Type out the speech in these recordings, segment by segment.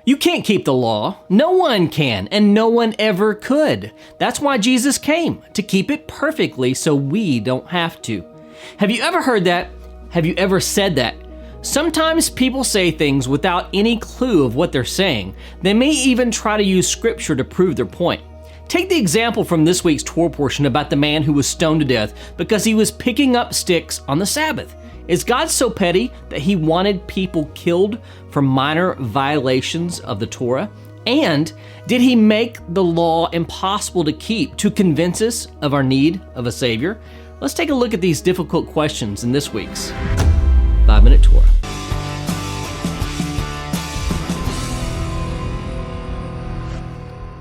You can't keep the law. No one can, and no one ever could. That's why Jesus came, to keep it perfectly so we don't have to. Have you ever heard that? Have you ever said that? Sometimes people say things without any clue of what they're saying. They may even try to use scripture to prove their point. Take the example from this week's Torah portion about the man who was stoned to death because he was picking up sticks on the Sabbath. Is God so petty that he wanted people killed for minor violations of the Torah? And did he make the law impossible to keep to convince us of our need of a Savior? Let's take a look at these difficult questions in this week's 5-Minute Torah.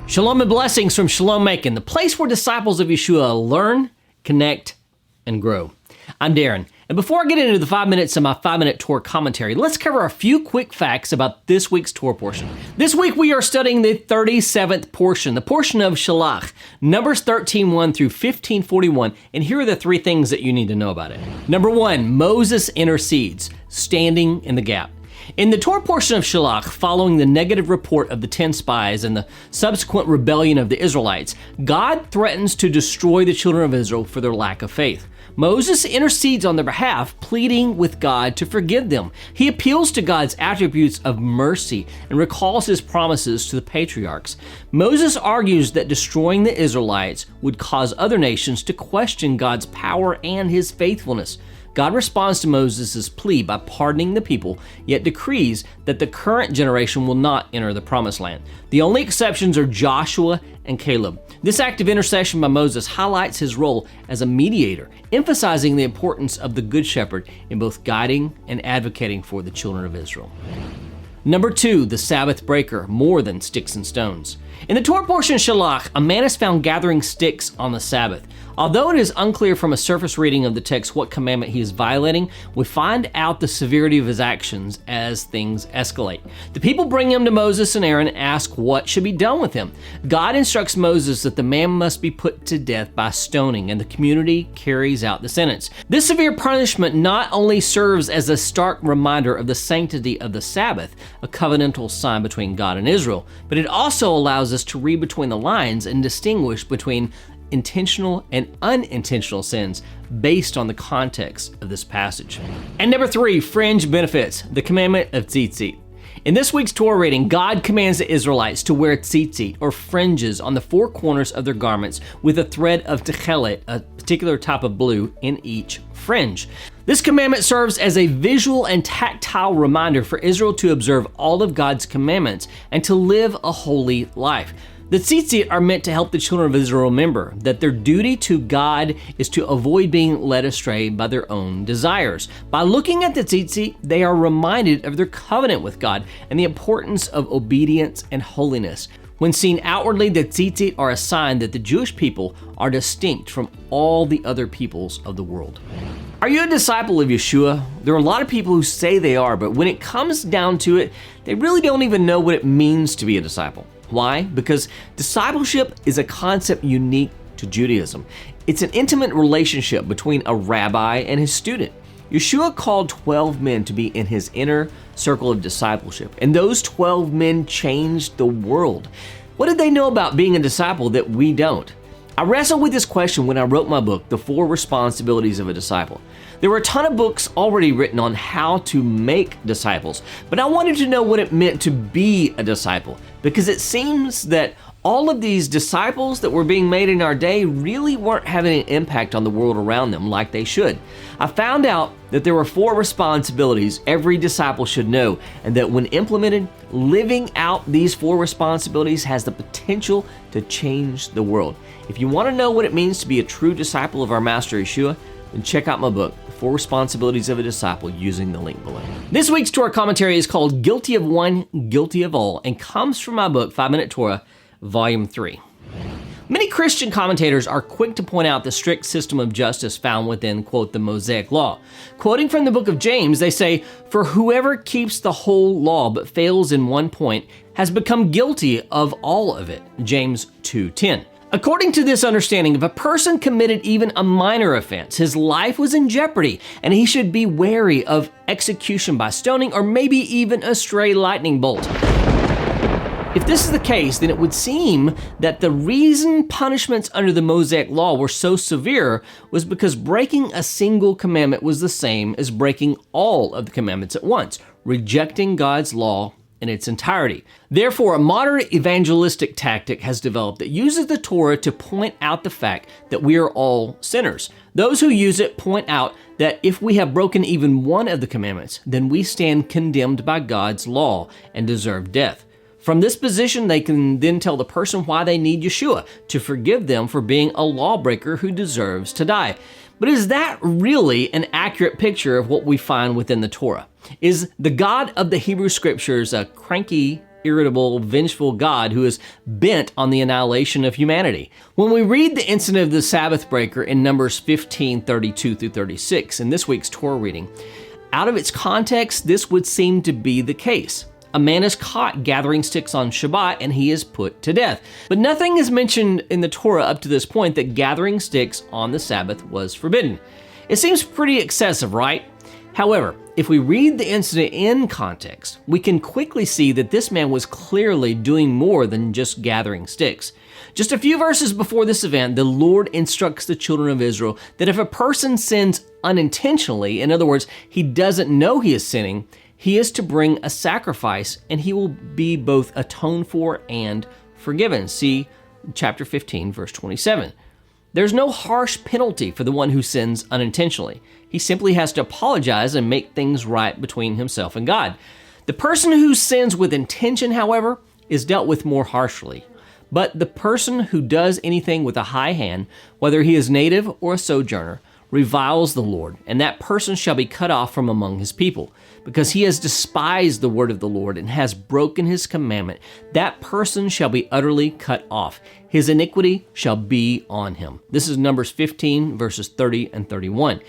Shalom and blessings from Shalom, Macon, the place where disciples of Yeshua learn, connect, and grow. I'm Darren, and before I get into the 5 minutes of my 5-minute Torah commentary, let's cover a few quick facts about this week's Torah portion. This week we are studying the 37th portion, the portion of Shelach, Numbers 13:1 through 15:41, and here are the 3 things that you need to know about it. Number 1, Moses intercedes, standing in the gap. In the Torah portion of Shelach, following the negative report of the 10 spies and the subsequent rebellion of the Israelites, God threatens to destroy the children of Israel for their lack of faith. Moses intercedes on their behalf, pleading with God to forgive them. He appeals to God's attributes of mercy and recalls his promises to the patriarchs. Moses argues that destroying the Israelites would cause other nations to question God's power and his faithfulness. God responds to Moses' plea by pardoning the people, yet decrees that the current generation will not enter the promised land. The only exceptions are Joshua and Caleb. This act of intercession by Moses highlights his role as a mediator, emphasizing the importance of the Good Shepherd in both guiding and advocating for the children of Israel. Number 2, the Sabbath breaker, more than sticks and stones. In the Torah portion of Shelach, a man is found gathering sticks on the Sabbath. Although it is unclear from a surface reading of the text what commandment he is violating, we find out the severity of his actions as things escalate. The people bring him to Moses and Aaron and ask what should be done with him. God instructs Moses that the man must be put to death by stoning, and the community carries out the sentence. This severe punishment not only serves as a stark reminder of the sanctity of the Sabbath, a covenantal sign between God and Israel, but it also allows us to read between the lines and distinguish between intentional and unintentional sins based on the context of this passage. And number 3, fringe benefits, the commandment of tzitzit. In this week's Torah reading, God commands the Israelites to wear tzitzit, or fringes, on the 4 corners of their garments with a thread of techelet, a particular type of blue, in each fringe. This commandment serves as a visual and tactile reminder for Israel to observe all of God's commandments and to live a holy life. The tzitzit are meant to help the children of Israel remember that their duty to God is to avoid being led astray by their own desires. By looking at the tzitzit, they are reminded of their covenant with God and the importance of obedience and holiness. When seen outwardly, the tzitzit are a sign that the Jewish people are distinct from all the other peoples of the world. Are you a disciple of Yeshua? There are a lot of people who say they are, but when it comes down to it, they really don't even know what it means to be a disciple. Why? Because discipleship is a concept unique to Judaism. It's an intimate relationship between a rabbi and his student. Yeshua called 12 men to be in his inner circle of discipleship, and those 12 men changed the world. What did they know about being a disciple that we don't? I wrestled with this question when I wrote my book, The 4 Responsibilities of a Disciple. There were a ton of books already written on how to make disciples, but I wanted to know what it meant to be a disciple, because it seems that all of these disciples that were being made in our day really weren't having an impact on the world around them like they should. I found out that there were 4 responsibilities every disciple should know, and that when implemented, living out these 4 responsibilities has the potential to change the world. If you want to know what it means to be a true disciple of our Master Yeshua, then check out my book, The 4 Responsibilities of a Disciple, using the link below. This week's Torah commentary is called Guilty of One, Guilty of All, and comes from my book, 5-Minute Torah, Volume 3. Many Christian commentators are quick to point out the strict system of justice found within, quote, the Mosaic Law. Quoting from the book of James, they say, "For whoever keeps the whole law but fails in one point has become guilty of all of it." James 2:10. According to this understanding, if a person committed even a minor offense, his life was in jeopardy, and he should be wary of execution by stoning or maybe even a stray lightning bolt. If this is the case, then it would seem that the reason punishments under the Mosaic law were so severe was because breaking a single commandment was the same as breaking all of the commandments at once, rejecting God's law in its entirety. Therefore, a modern evangelistic tactic has developed that uses the Torah to point out the fact that we are all sinners. Those who use it point out that if we have broken even one of the commandments, then we stand condemned by God's law and deserve death. From this position, they can then tell the person why they need Yeshua to forgive them for being a lawbreaker who deserves to die. But is that really an accurate picture of what we find within the Torah? Is the God of the Hebrew Scriptures a cranky, irritable, vengeful God who is bent on the annihilation of humanity? When we read the incident of the Sabbath breaker in Numbers 15:32 through 36 in this week's Torah reading, out of its context, this would seem to be the case. A man is caught gathering sticks on Shabbat and he is put to death. But nothing is mentioned in the Torah up to this point that gathering sticks on the Sabbath was forbidden. It seems pretty excessive, right? However, if we read the incident in context, we can quickly see that this man was clearly doing more than just gathering sticks. Just a few verses before this event, the Lord instructs the children of Israel that if a person sins unintentionally, in other words, he doesn't know he is sinning, he is to bring a sacrifice and he will be both atoned for and forgiven. See chapter 15, verse 27. There's no harsh penalty for the one who sins unintentionally. He simply has to apologize and make things right between himself and God. The person who sins with intention, however, is dealt with more harshly. But the person who does anything with a high hand, whether he is native or a sojourner, reviles the Lord, and that person shall be cut off from among his people. Because he has despised the word of the Lord and has broken his commandment, that person shall be utterly cut off. His iniquity shall be on him. This is Numbers 15, verses 30 and 31.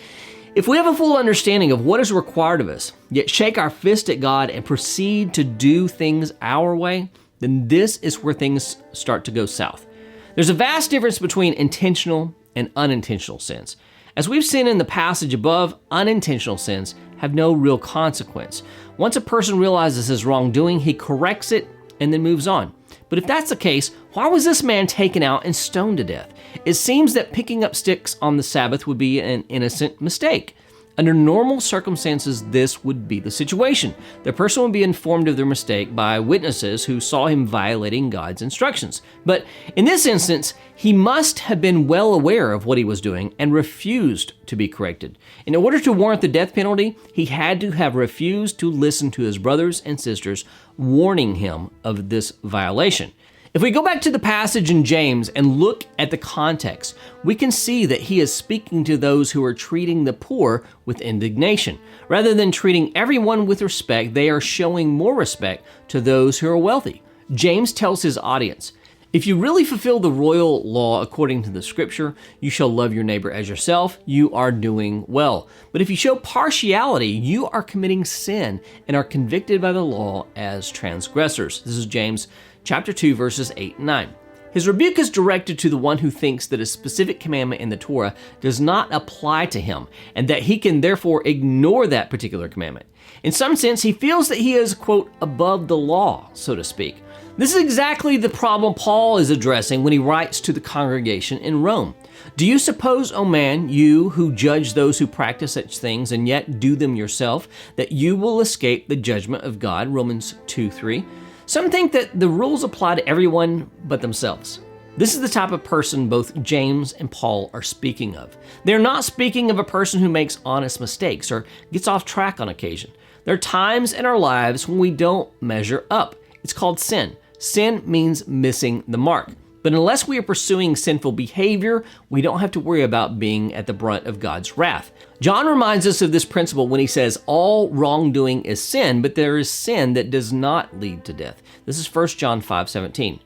If we have a full understanding of what is required of us, yet shake our fist at God and proceed to do things our way, then this is where things start to go south. There's a vast difference between intentional and unintentional sins. As we've seen in the passage above, unintentional sins have no real consequence. Once a person realizes his wrongdoing, he corrects it and then moves on. But if that's the case, why was this man taken out and stoned to death? It seems that picking up sticks on the Sabbath would be an innocent mistake. Under normal circumstances, this would be the situation. The person would be informed of their mistake by witnesses who saw him violating God's instructions. But in this instance, he must have been well aware of what he was doing and refused to be corrected. In order to warrant the death penalty, he had to have refused to listen to his brothers and sisters warning him of this violation. If we go back to the passage in James and look at the context, we can see that he is speaking to those who are treating the poor with indignation. Rather than treating everyone with respect, they are showing more respect to those who are wealthy. James tells his audience, if you really fulfill the royal law according to the scripture, you shall love your neighbor as yourself, you are doing well. But if you show partiality, you are committing sin and are convicted by the law as transgressors. This is James chapter 2, verses 8 and 9. His rebuke is directed to the one who thinks that a specific commandment in the Torah does not apply to him, and that he can therefore ignore that particular commandment. In some sense, he feels that he is, quote, above the law, so to speak. This is exactly the problem Paul is addressing when he writes to the congregation in Rome. Do you suppose, O man, you who judge those who practice such things and yet do them yourself, that you will escape the judgment of God? Romans 2:3. Some think that the rules apply to everyone but themselves. This is the type of person both James and Paul are speaking of. They're not speaking of a person who makes honest mistakes or gets off track on occasion. There are times in our lives when we don't measure up. It's called sin. Sin means missing the mark. But unless we are pursuing sinful behavior, we don't have to worry about being at the brunt of God's wrath. John reminds us of this principle when he says, all wrongdoing is sin, but there is sin that does not lead to death. This is 1 John 5:17.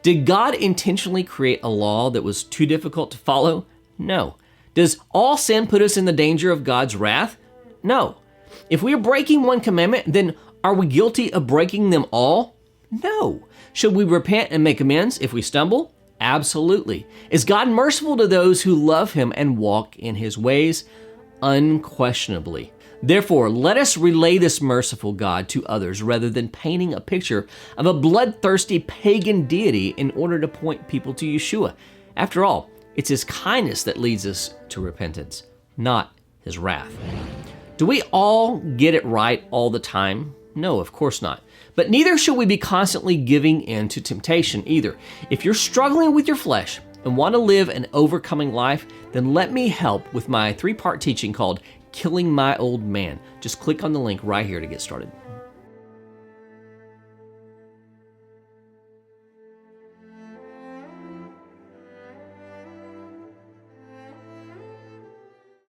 Did God intentionally create a law that was too difficult to follow? No. Does all sin put us in the danger of God's wrath? No. If we are breaking one commandment, then are we guilty of breaking them all? No. Should we repent and make amends if we stumble? Absolutely. Is God merciful to those who love him and walk in his ways? Unquestionably. Therefore, let us relay this merciful God to others rather than painting a picture of a bloodthirsty pagan deity in order to point people to Yeshua. After all, it's his kindness that leads us to repentance, not his wrath. Do we all get it right all the time? No, of course not. But neither should we be constantly giving in to temptation either. If you're struggling with your flesh and want to live an overcoming life, then let me help with my 3-part teaching called Killing My Old Man. Just click on the link right here to get started.